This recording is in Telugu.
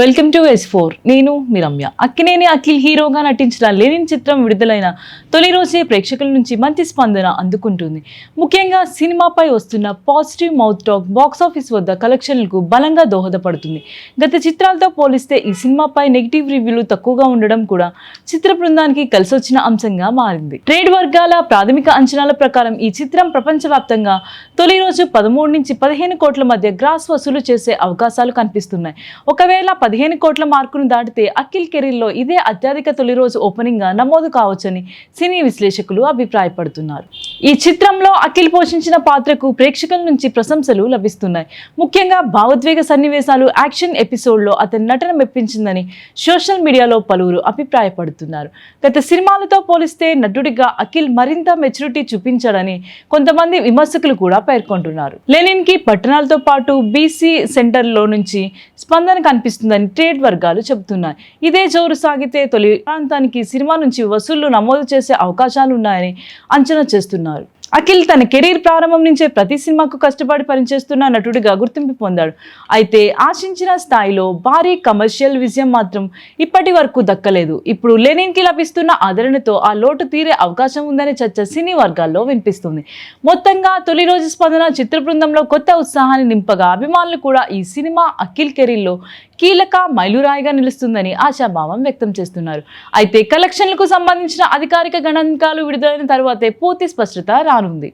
వెల్కమ్ టు S4 నేను మీ రమ్య. అక్కినేని అఖిల్ హీరోగా నటించిన లెనిన్ చిత్రం విడుదలైన తొలి రోజే ప్రేక్షకుల నుంచి మంచి స్పందన అందుకుంటుంది. ముఖ్యంగా సినిమాపై వస్తున్న పాజిటివ్ మౌత్ టాక్ బాక్సాఫీస్ వద్ద కలెక్షన్లకు బలంగా దోహదపడుతుంది. గత చిత్రాలతో పోలిస్తే ఈ సినిమాపై నెగిటివ్ రివ్యూలు తక్కువగా ఉండడం కూడా చిత్ర బృందానికి కలిసొచ్చిన అంశంగా మారింది. ట్రేడ్ వర్గాల ప్రాథమిక అంచనాల ప్రకారం ఈ చిత్రం ప్రపంచవ్యాప్తంగా తొలి రోజు 13 నుంచి 15 కోట్ల మధ్య గ్రాస్ వసూలు చేసే అవకాశాలు కనిపిస్తున్నాయి. ఒకవేళ 15 కోట్ల మార్కును దాటితే అఖిల్ కెరీర్లో ఇదే అత్యధిక తొలి రోజు ఓపెనింగ్ గా నమోదు కావచ్చని సినీ విశ్లేషకులు అభిప్రాయపడుతున్నారు. ఈ చిత్రంలో అఖిల్ పోషించిన పాత్రకు ప్రేక్షకుల నుంచి ప్రశంసలు లభిస్తున్నాయి. ముఖ్యంగా భావోద్వేగ సన్నివేశాలు, యాక్షన్ ఎపిసోడ్లో అతని నటన మెప్పించిందని సోషల్ మీడియాలో పలువురు అభిప్రాయపడుతున్నారు. గత సినిమాలతో పోలిస్తే నటుడిగా అఖిల్ మరింత మెచ్యూరిటీ చూపించాడని కొంతమంది విమర్శకులు కూడా పేర్కొంటున్నారు. లెనిన్ కి పట్టణాలతో పాటు బీసీ సెంటర్లో నుంచి స్పందన కనిపిస్తుందని ట్రేడ్ వర్గాలు చెబుతున్నాయి. ఇదే జోరు సాగితే తొలి ప్రాంతానికి సినిమా నుంచి వసూళ్లు నమోదు చేసే అవకాశాలున్నాయని అంచనా చేస్తున్నారు. అఖిల్ తన కెరీర్ ప్రారంభం నుంచే ప్రతి సినిమాకు కష్టపడి పనిచేస్తున్న నటుడిగా గుర్తింపు పొందాడు. అయితే ఆశించిన స్థాయిలో భారీ కమర్షియల్ విజయం మాత్రం ఇప్పటి వరకు దక్కలేదు. ఇప్పుడు లెనిన్ కి లభిస్తున్న ఆదరణతో ఆ లోటు తీరే అవకాశం ఉందనే చర్చ సినీ వర్గాల్లో వినిపిస్తుంది. మొత్తంగా తొలి రోజు స్పందన చిత్ర బృందంలో కొత్త ఉత్సాహాన్ని నింపగా అభిమానులు కూడా ఈ సినిమా అఖిల్ కెరీర్లో కీలక మైలురాయిగా నిలుస్తుందని ఆశాభావం వ్యక్తం చేస్తున్నారు. అయితే కలెక్షన్లకు సంబంధించిన అధికారిక గణాంకాలు విడుదలైన తర్వాతే పూర్తి స్పష్టత రానుంది.